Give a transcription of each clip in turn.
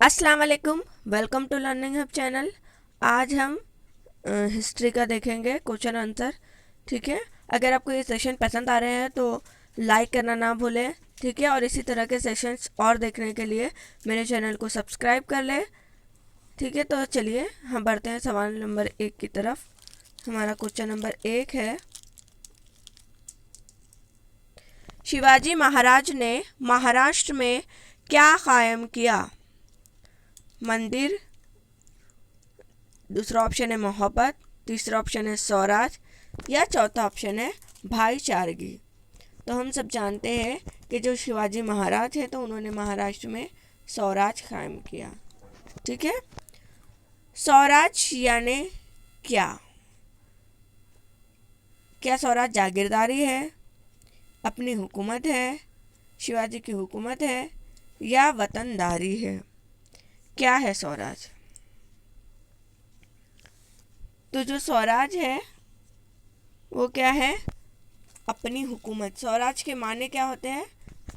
अस्सलाम वालेकुम। Welcome to learning hub channel. आज हम हिस्ट्री का देखेंगे क्वेश्चन आंसर। ठीक है, अगर आपको ये सेशन पसंद आ रहे हैं तो लाइक करना ना भूलें। ठीक है, और इसी तरह के सेशंस और देखने के लिए मेरे चैनल को सब्सक्राइब कर लें। ठीक है, तो चलिए हम बढ़ते हैं सवाल नंबर 1 की तरफ। हमारा क्वेश्चन नंबर 1 है, शिवाजी महाराज ने महाराष्ट्र में क्या कायम किया? मंदिर, दूसरा ऑप्शन है मोहब्बत, तीसरा ऑप्शन है स्वराज, या चौथा ऑप्शन है भाईचारगी। तो हम सब जानते हैं कि जो शिवाजी महाराज है तो उन्होंने महाराष्ट्र में स्वराज कायम किया। ठीक है, स्वराज यानी क्या? क्या स्वराज जागीरदारी है, अपनी हुकूमत है, शिवाजी की हुकूमत है, या वतनदारी है? क्या है स्वराज? तो जो स्वराज है वो क्या है? अपनी हुकूमत। स्वराज के माने क्या होते हैं?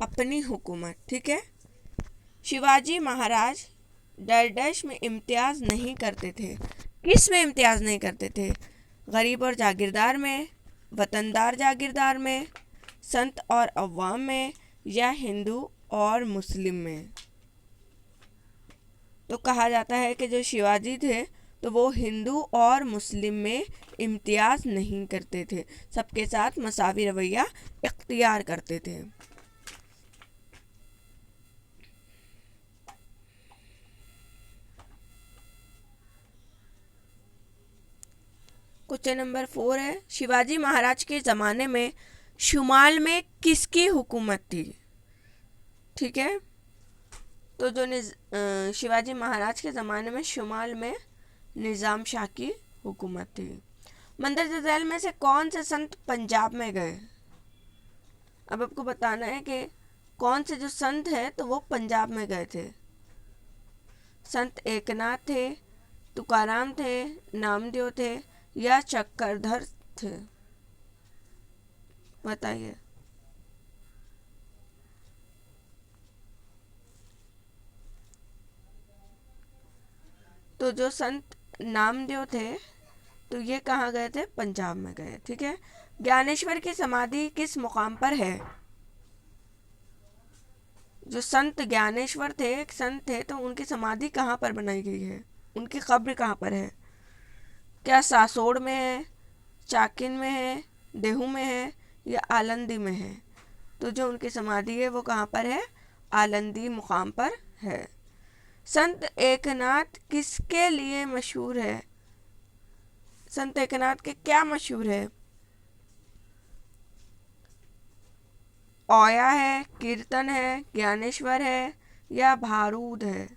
अपनी हुकूमत। ठीक है, शिवाजी महाराज डैश में इम्तियाज़ नहीं करते थे। किस में इम्तियाज़ नहीं करते थे? गरीब और जागीरदार में, वतनदार जागीरदार में, संत और अवाम में, या हिंदू और मुस्लिम में? तो कहा जाता है कि जो शिवाजी थे तो वो हिंदू और मुस्लिम में इम्तियाज़ नहीं करते थे, सबके साथ मसावी रवैया इख्तियार करते थे। क्वेश्चन नंबर 4 है, शिवाजी महाराज के ज़माने में शुमाल में किसकी हुकूमत थी? ठीक है, तो जो शिवाजी महाराज के ज़माने में शुमाल में निज़ाम शाह की हुकूमत थी। मंदरजा झैल में से कौन से संत पंजाब में गए? अब आपको बताना है कि कौन से जो संत हैं तो वो पंजाब में गए थे। संत एकनाथ थे, तुकाराम थे, नामदेव थे, या चक्रधर थे? बताइए। तो जो संत नामदेव थे तो ये कहाँ गए थे? पंजाब में गए। ठीक है, ज्ञानेश्वर की समाधि किस मुकाम पर है? जो संत ज्ञानेश्वर थे, एक संत थे, तो उनकी समाधि कहाँ पर बनाई गई है? उनकी कब्र कहाँ पर है? क्या सासोड़ में है, चाकिन में है, देहू में है, या आलंदी में है? तो जो उनकी समाधि है वो कहाँ पर है? आलंदी मुकाम पर है। संत एकनाथ किसके लिए मशहूर है? संत एकनाथ के क्या मशहूर है? ओया है, कीर्तन है, ज्ञानेश्वर है, या भारूद है?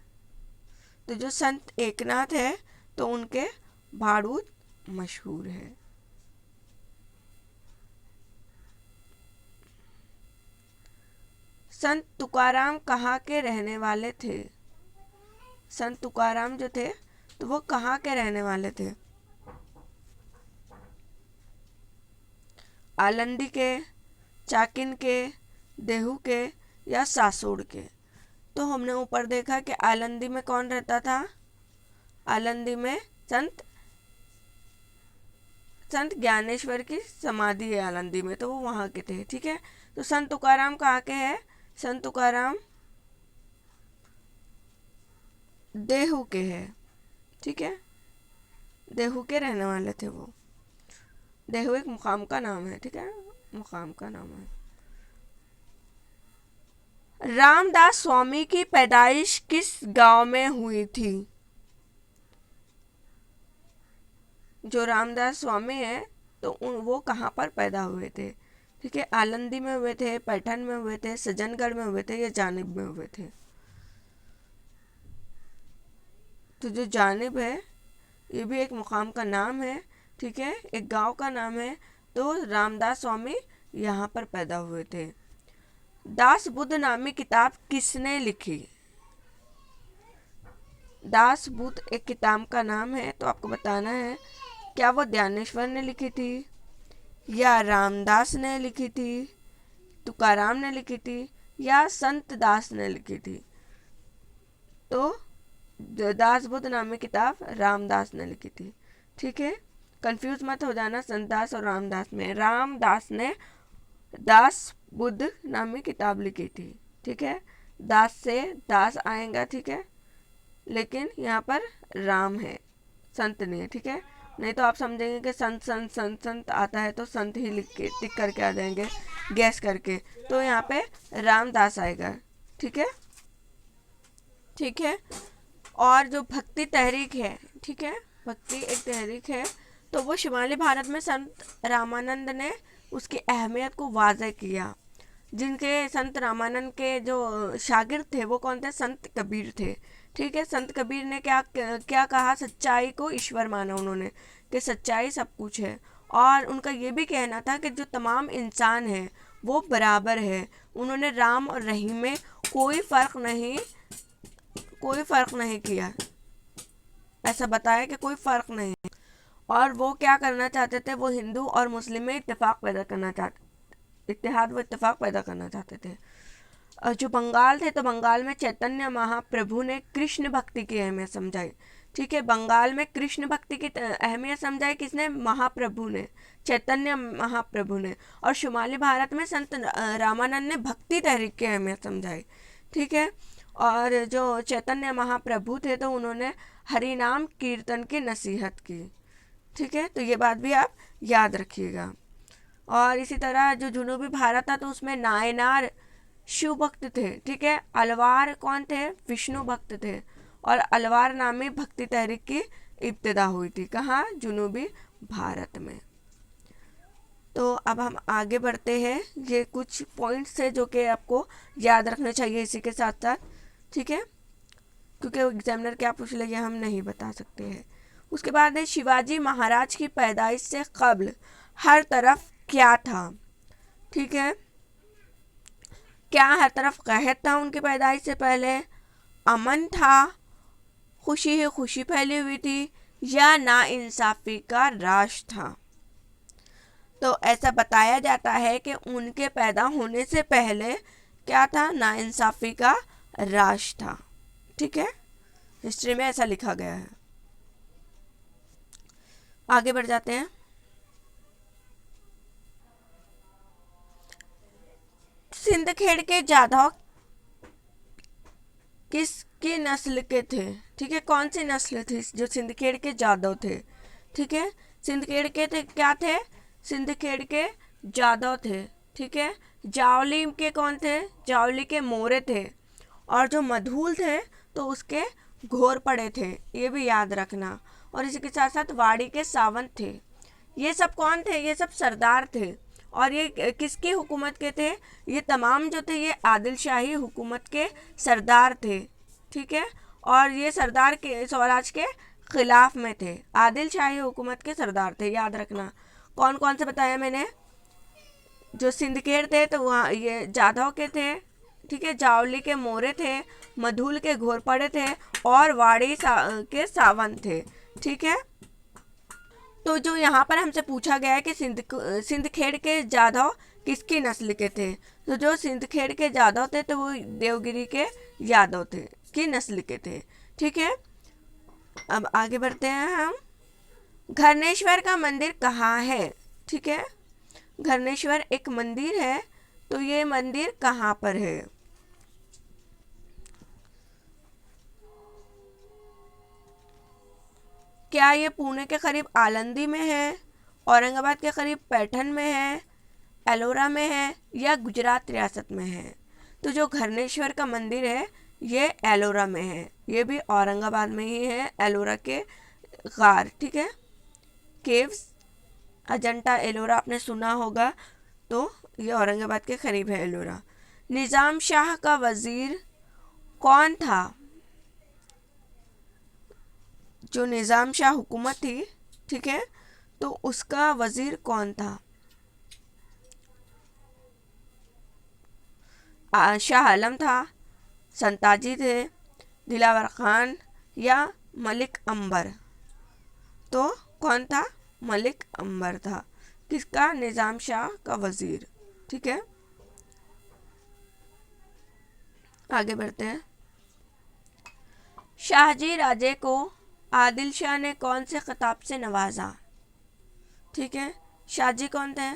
तो जो संत एकनाथ है तो उनके भारूद मशहूर है। संत तुकाराम कहाँ के रहने वाले थे? संत तुकाराम जो थे तो वो कहाँ के रहने वाले थे? आलंदी के, चाकिन के, देहू के, या सासोड़ के? तो हमने ऊपर देखा कि आलंदी में कौन रहता था? आलंदी में संत संत ज्ञानेश्वर की समाधि है आलंदी में, तो वो वहाँ के थे। ठीक है, तो संत तुकाराम कहाँ के हैं? संत तुकाराम देहू के हैं। ठीक है, देहू के रहने वाले थे वो। देहू एक मुकाम का नाम है। ठीक है, मुकाम का नाम है। रामदास स्वामी की पैदाइश किस गांव में हुई थी? जो रामदास स्वामी है तो वो कहाँ पर पैदा हुए थे? ठीक है, आलंदी में हुए थे, पैठन में हुए थे, सज्जनगढ़ में हुए थे, या जानिब में हुए थे? तो जो जानिब है ये भी एक मुकाम का नाम है। ठीक है, एक गांव का नाम है। तो रामदास स्वामी यहाँ पर पैदा हुए थे। दास बुद्ध नामी किताब किसने लिखी? दास बुद्ध एक किताब का नाम है, तो आपको बताना है क्या वो ज्ञानेश्वर ने लिखी थी, या रामदास ने लिखी थी, तुकाराम ने लिखी थी, या संत दास ने लिखी थी? तो दास बुद्ध नामी किताब रामदास ने लिखी थी। ठीक है, कंफ्यूज मत हो जाना संत दास और रामदास में। रामदास ने दास बुद्ध नामी किताब लिखी थी। ठीक है, दास से दास आएगा। ठीक है, लेकिन यहाँ पर राम है, संत नहीं है। ठीक है, नहीं तो आप समझेंगे कि संत संत संत संत आता है तो संत ही लिख के टिक करके आ जाएंगे गैस करके, तो यहाँ पे रामदास आएगा। ठीक है, ठीक है। और जो भक्ति तहरीक है, ठीक है, भक्ति एक तहरीक है, तो वो शुमाली भारत में संत रामानंद ने उसकी अहमियत को वाज़ह किया। जिनके संत रामानंद के जो शागिर्द थे वो कौन थे? संत कबीर थे। ठीक है, संत कबीर ने क्या क्या कहा? सच्चाई को ईश्वर माना उन्होंने, कि सच्चाई सब कुछ है। और उनका ये भी कहना था कि जो तमाम इंसान है वो बराबर है। उन्होंने राम और रहीम में कोई फ़र्क नहीं किया, ऐसा बताया कि कोई फ़र्क नहीं। और वो क्या करना चाहते थे? वो हिंदू और मुस्लिम में इत्तेफाक पैदा करना चाहते, इत्तेहाद व इत्तेफाक पैदा करना चाहते थे। जो बंगाल थे, तो बंगाल में चैतन्य महाप्रभु ने कृष्ण भक्ति की अहमियत समझाई। ठीक है, बंगाल में कृष्ण भक्ति की अहमियत समझाई किसने? महाप्रभु ने, चैतन्य महाप्रभु ने। और शुमाली भारत में संत रामानंद ने भक्ति तहरीक की अहमियत समझाई। ठीक है, और जो चैतन्य महाप्रभु थे तो उन्होंने हरि नाम कीर्तन की नसीहत की। ठीक है, तो ये बात भी आप याद रखिएगा। और इसी तरह जो जुनूबी भारत था तो उसमें नायनार शिव भक्त थे। ठीक है, अलवार कौन थे? विष्णु भक्त थे। और अलवार नामी भक्ति तहरीक की इब्तिदा हुई थी। कहाँ? जुनूबी भारत में। तो अब हम आगे बढ़ते हैं। ये कुछ पॉइंट्स है जो कि आपको याद रखने चाहिए इसी के साथ साथ। ठीक है, क्योंकि एग्जामिनर क्या पूछ ले ये हम नहीं बता सकते हैं। उसके बाद है शिवाजी महाराज की पैदाइश से कब्ल हर तरफ क्या था? ठीक है, क्या हर तरफ कहत था उनकी पैदाइश से पहले? अमन था, खुशी ही खुशी फैली हुई थी, या नाइंसाफ़ी का राज था? तो ऐसा बताया जाता है कि उनके पैदा होने से पहले क्या था? नाइंसाफ़ी का राज था। ठीक है, हिस्ट्री में ऐसा लिखा गया है। आगे बढ़ जाते हैं। सिंदखेड़ के जाधव किसकी नस्ल के थे? ठीक है, कौन सी नस्ल थी जो सिंदखेड़ के जाधव थे? ठीक है, सिंदखेड़ के थे, क्या थे? सिंदखेड़ के जाधव थे। ठीक है, जावली के कौन थे? जावली के मोरे थे। और जो मधुल थे तो उसके घोर पड़े थे, ये भी याद रखना। और इसी के साथ साथ वाड़ी के सावंत थे। ये सब कौन थे? ये सब सरदार थे। और ये किसकी हुकूमत के थे? ये तमाम जो थे ये आदिल शाही हुकूमत के सरदार थे। ठीक है, और ये सरदार के स्वराज के खिलाफ में थे, आदिल शाही हुकूमत के सरदार थे, याद रखना। कौन कौन से बताया मैंने? जो सिंदखेड़ थे तो वहाँ ये जाधव के थे। ठीक है, जावली के मोरे थे, मधुल के घोरपड़े थे, और वाड़ी के सावंत थे। ठीक है, तो जो यहाँ पर हमसे पूछा गया है कि सिंदखेड़ के जाधव किसकी नस्ल के थे, तो जो सिंदखेड़ के जाधव थे तो वो देवगिरी के यादव थे, की नस्ल के थे। ठीक है, अब आगे बढ़ते हैं हम। घरनेश्वर का मंदिर कहाँ है? ठीक है, घरनेश्वर एक मंदिर है, तो ये मंदिर कहाँ पर है? क्या ये पुणे के करीब आलंदी में है, औरंगाबाद के करीब पैठन में है, एलोरा में है, या गुजरात रियासत में है? तो जो घरनेश्वर का मंदिर है ये एलोरा में है, ये भी औरंगाबाद में ही है, एलोरा के गार। ठीक है, केव्स, अजंता एलोरा आपने सुना होगा, तो ये औरंगाबाद के करीब है एलोरा। निज़ाम शाह का वज़ीर कौन था? जो निज़ाम शाह हुकूमत थी, ठीक है, तो उसका वज़ीर कौन था? शाह आलम था, संताजी थे, दिलावर खान, या मलिक अंबर? तो कौन था? मलिक अंबर था। किसका? निज़ाम शाह का वज़ीर। ठीक है, आगे बढ़ते हैं। शाहजी राजे को आदिल शाह ने कौन से खिताब से नवाजा? ठीक है, शाहजी कौन थे?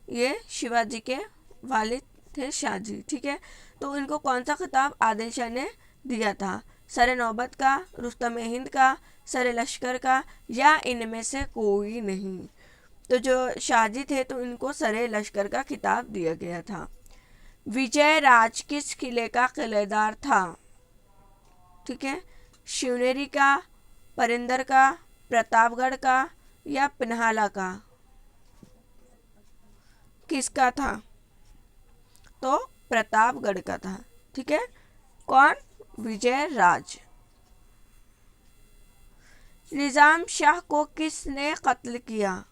ये शिवाजी के वालिद थे शाहजी। ठीक है, तो इनको कौन सा खिताब आदिल शाह ने दिया था? सरे नौबत का, रुस्तम हिंद का, सरे लश्कर का, या इनमें से कोई नहीं? तो जो शाहजी थे तो इनको सरे लश्कर का खिताब दिया गया था। विजय राज किस किले का किलेदार था? ठीक है, शिवनेरी का, परिंदर का, प्रतापगढ़ का, या पिन्हाला का? किसका था? तो प्रतापगढ़ का था। ठीक है, कौन? विजय राज। निजाम शाह को किसने कत्ल किया?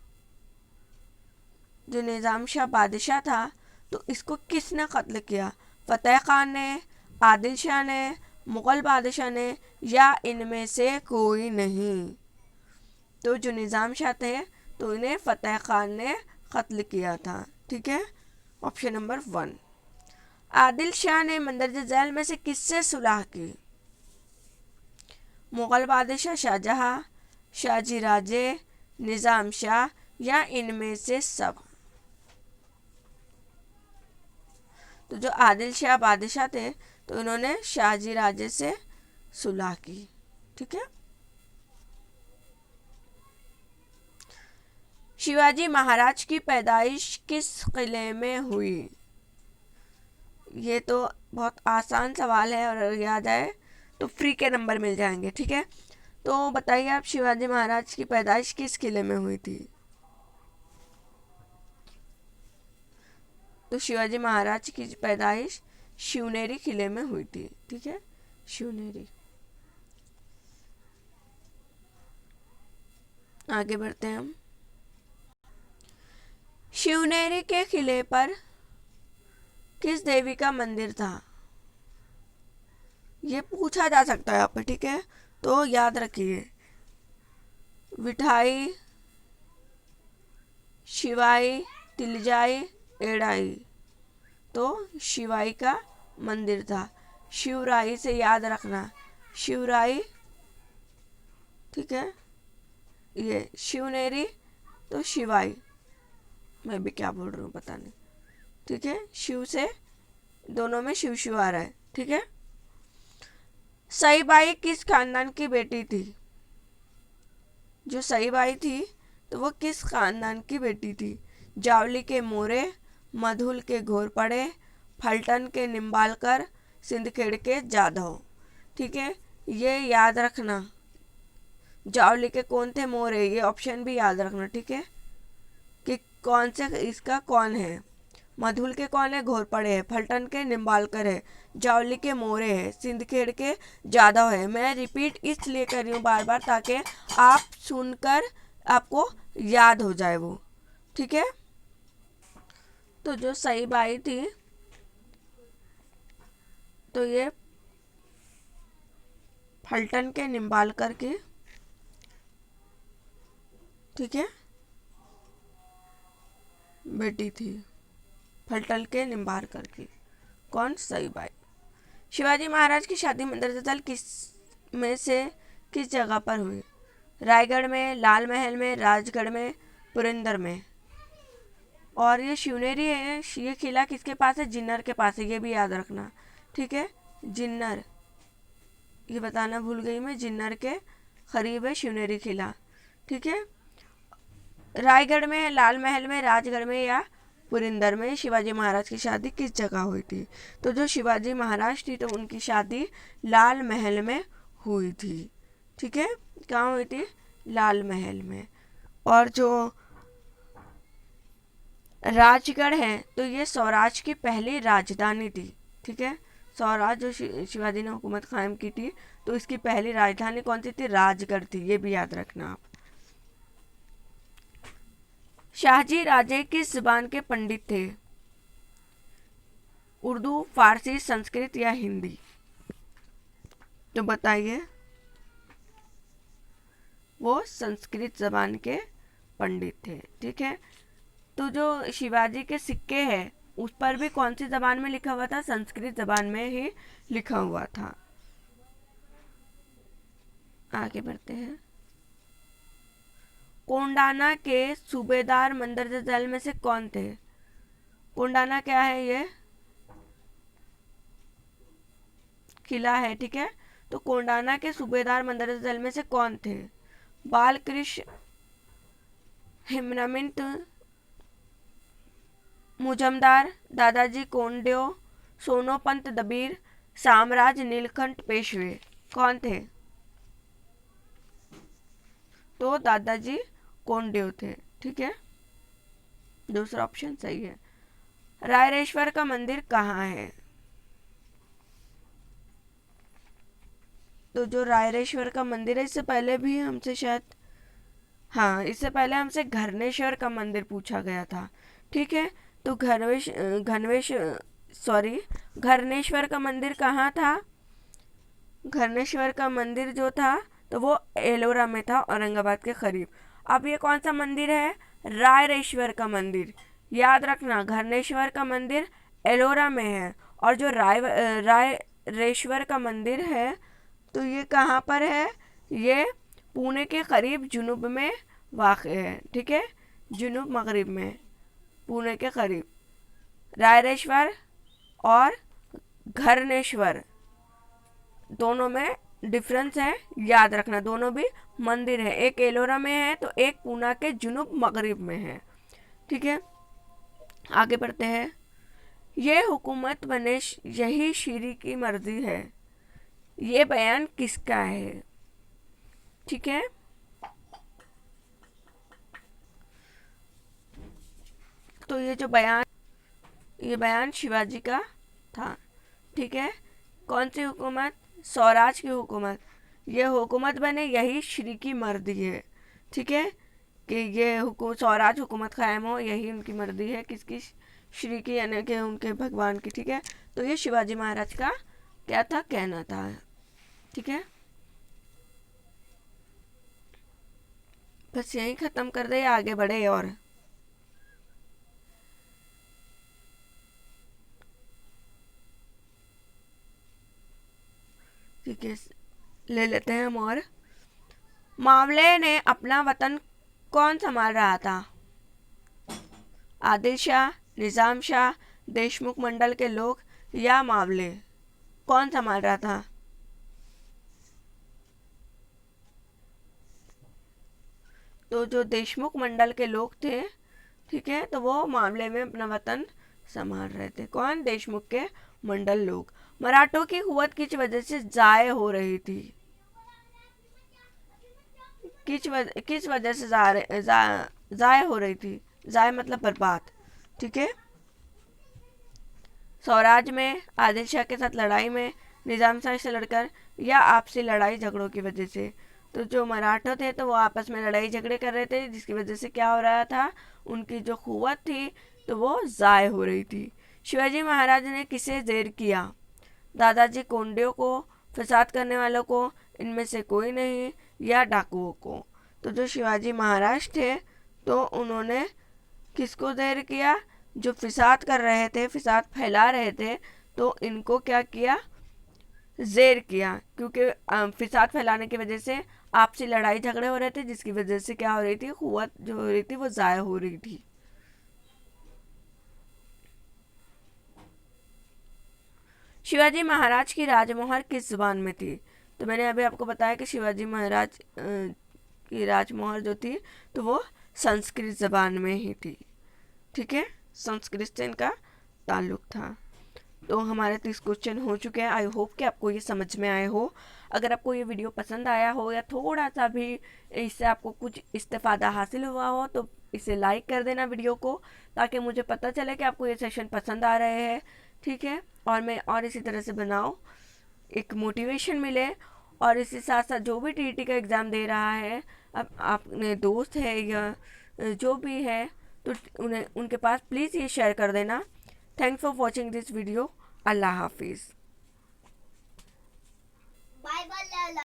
जो निजाम शाह बादशाह था तो इसको किसने कत्ल किया? फतेह खान ने, आदिल शाह ने, मुगल बादशाह ने, या इनमें से कोई नहीं? तो जो निजाम शाह थे तो इन्हें फतेह खान ने कत्ल किया था। ठीक है, ऑप्शन नंबर 1। आदिल शाह ने मंदरजा झैल में से किससे सुलह की? मुगल बादशाह शाहजहां, शाहजी राजे, निजाम शाह, या इनमें से सब? तो जो आदिल शाह बादशाह थे तो इन्होंने शाहजी राजे से सुलह की। ठीक है, शिवाजी महाराज की पैदाइश किस किले में हुई? ये तो बहुत आसान सवाल है और याद आए तो फ्री के नंबर मिल जाएंगे। ठीक है, तो बताइए आप, शिवाजी महाराज की पैदाइश किस किले में हुई थी? तो शिवाजी महाराज की पैदाइश शिवनेरी किले में हुई थी। ठीक है, शिवनेरी। आगे बढ़ते हैं हम। शिवनेरी के किले पर किस देवी का मंदिर था? ये पूछा जा सकता है यहाँ पे। ठीक है, तो याद रखिए, विठाई, शिवाई, तिलजाई, एड़ाई। तो शिवाई का मंदिर था। शिवराई से याद रखना, शिवराई। ठीक है, ये शिवनेरी तो शिवाई, मैं भी क्या बोल रही हूँ पता नहीं। ठीक है, शिव से दोनों में शिव शिव आ रहा है। ठीक है, सईबाई किस खानदान की बेटी थी? जो सईबाई थी तो वो किस खानदान की बेटी थी? जावली के मोरे, मधुल के घोरपड़े, फलटन के निम्बालकर, सिंदखेड़ के जाधव। ठीक है, ये याद रखना। जावली के कौन थे? मोरे। ये ऑप्शन भी याद रखना। ठीक है, कि कौन से इसका कौन है। मधुल के कौन है? घोरपड़े है। फलटन के निम्बालकर है। जावली के मोरे है। सिंदखेड़ के जाधव है। मैं रिपीट इसलिए कर रही हूँ बार बार ताकि आप सुनकर आपको याद हो जाए वो। ठीक है, तो जो सईबाई थी तो ये फलटन के निम्बालकर की, ठीक है, बेटी थी। फलटन के निम्बालकर की। कौन? सईबाई। शिवाजी महाराज की शादी मंदरजा झैल किस में से किस जगह पर हुई? रायगढ़ में, लाल महल में, राजगढ़ में, पुरंदर में। और ये शिवनेरी है, ये किला किसके पास है? जिन्नर के पास है। ये भी याद रखना। ठीक है, जिन्नर, ये बताना भूल गई मैं, जिन्नर के करीब है शिवनेरी किला। ठीक है, रायगढ़ में, लाल महल में, राजगढ़ में, या पुरंदर में शिवाजी महाराज की शादी किस जगह हुई थी? तो जो शिवाजी महाराज थी तो उनकी शादी लाल महल में हुई थी। ठीक है, कहाँ हुई थी? लाल महल में। और जो राजगढ़ है तो ये स्वराज की पहली राजधानी थी। ठीक है, स्वराज जो शिवाजी ने हुकूमत कायम की थी तो इसकी पहली राजधानी कौन सी थी? राजगढ़ थी। ये भी याद रखना आप। शाहजी राजे किस जुबान के पंडित थे? उर्दू, फारसी, संस्कृत, या हिंदी? तो बताइए। वो संस्कृत जबान के पंडित थे। ठीक है, तो जो शिवाजी के सिक्के हैं उस पर भी कौन सी जबान में लिखा हुआ था? संस्कृत जबान में ही लिखा हुआ था। आगे बढ़ते हैं। कोंडाना के सूबेदार मंदरजाल में से कौन थे? कोंडाना क्या है? ये किला है, ठीक है। तो कोंडाना के सूबेदार मंदरजाल में से कौन थे? बालकृष्ण, हेमनमिंत मुजमदार, दादाजी कोंडदेव, सोनोपंत दबीर, साम्राज नीलकंठ पेशवे, कौन थे? तो दादाजी कोंडदेव थे, ठीक है। दूसरा ऑप्शन सही है। रायरेश्वर का मंदिर कहाँ है? तो जो रायरेश्वर का मंदिर है, इससे पहले भी हमसे शायद, हाँ, इससे पहले हमसे घरनेश्वर का मंदिर पूछा गया था, ठीक है। तो घरनेश्वर का मंदिर कहाँ था? घरनेश्वर का मंदिर जो था तो वो एलोरा में था, औरंगाबाद के करीब। अब ये कौन सा मंदिर है? रायरेश्वर का मंदिर। याद रखना, घरनेश्वर का मंदिर एलोरा में है, और जो रायरेश्वर का मंदिर है तो ये कहाँ पर है? ये पुणे के करीब जुनूब में वाक़ है, ठीक है। जुनूब मगरिब में, पुणे के करीब। रायरेश्वर और घरनेश्वर दोनों में डिफरेंस है, याद रखना। दोनों भी मंदिर है, एक एलोरा में है तो एक पूना के जुनूब मगरिब में है, ठीक है। आगे बढ़ते हैं। ये हुकूमत बने यही श्री की मर्जी है, ये बयान किसका है? ठीक है। तो ये बयान शिवाजी का था, ठीक है। कौन सी हुकूमत? स्वराज की हुकूमत। ये हुकूमत बने यही श्री की मर्जी है, ठीक है, कि ये स्वराज हुकूमत कायम हो, यही उनकी मर्जी है। किसकी? श्री की, यानी कि उनके भगवान की, ठीक है। तो ये शिवाजी महाराज का क्या था? कहना था, ठीक है। बस यही ख़त्म कर दे, आगे बढ़े और ठीक है, ले लेते हैं हम। और मावले ने अपना वतन कौन संभाल रहा था? आदिल शाह, निज़ाम शाह, देशमुख मंडल के लोग या मावले? कौन संभाल रहा था? तो जो देशमुख मंडल के लोग थे, ठीक है, तो वो मामले में अपना वतन संभाल रहे थे। कौन? देशमुख के मंडल लोग। मराठों की कुवत किस वजह से ज़ाय हो रही थी? किस वजह से ज़ाय हो रही थी? ज़ाय मतलब बर्बाद, ठीक है। स्वराज में, आदिल शाह के साथ लड़ाई में, निज़ाम शाह से लड़कर, या आपसी लड़ाई झगड़ों की वजह से? तो जो मराठा थे तो वो आपस में लड़ाई झगड़े कर रहे थे, जिसकी वजह से क्या हो रहा था? उनकी जो कुव्वत थी तो वो ज़ाय हो रही थी। शिवाजी महाराज ने किसे ज़ेर किया? दादाजी कोंडदेव को, फसाद करने वालों को, इनमें से कोई नहीं, या डाकुओं को? तो जो शिवाजी महाराज थे तो उन्होंने किसको ज़ेर किया? जो फिसाद कर रहे थे, फिसाद फैला रहे थे, तो इनको क्या किया? ज़ेर किया, क्योंकि फिसाद फैलाने की वजह से आपसी लड़ाई झगड़े हो रहे थे, जिसकी वजह से क्या हो रही थी? कुव्वत जो हो रही थी वो ज़ाया हो रही थी। शिवाजी महाराज की राजमोहर किस जुबान में थी? तो मैंने अभी आपको बताया कि शिवाजी महाराज की राजमोहर जो थी तो वो संस्कृत जबान में ही थी, ठीक है। संस्कृत से इनका ताल्लुक था। तो हमारे 30 क्वेश्चन हो चुके हैं। आई होप कि आपको ये समझ में आए हो। अगर आपको ये वीडियो पसंद आया हो या थोड़ा सा भी इससे आपको कुछ इस्तेफादा हासिल हुआ हो तो इसे लाइक कर देना वीडियो को, ताकि मुझे पता चले कि आपको ये सेशन पसंद आ रहे हैं, ठीक है। और मैं और इसी तरह से बनाऊँ, एक मोटिवेशन मिले। और इसी साथ साथ जो भी टीईटी का एग्ज़ाम दे रहा है, अब आपने दोस्त है या जो भी है तो उनके पास प्लीज़ ये शेयर कर देना। Thanks for watching this video. अल्लाह हाफिज़।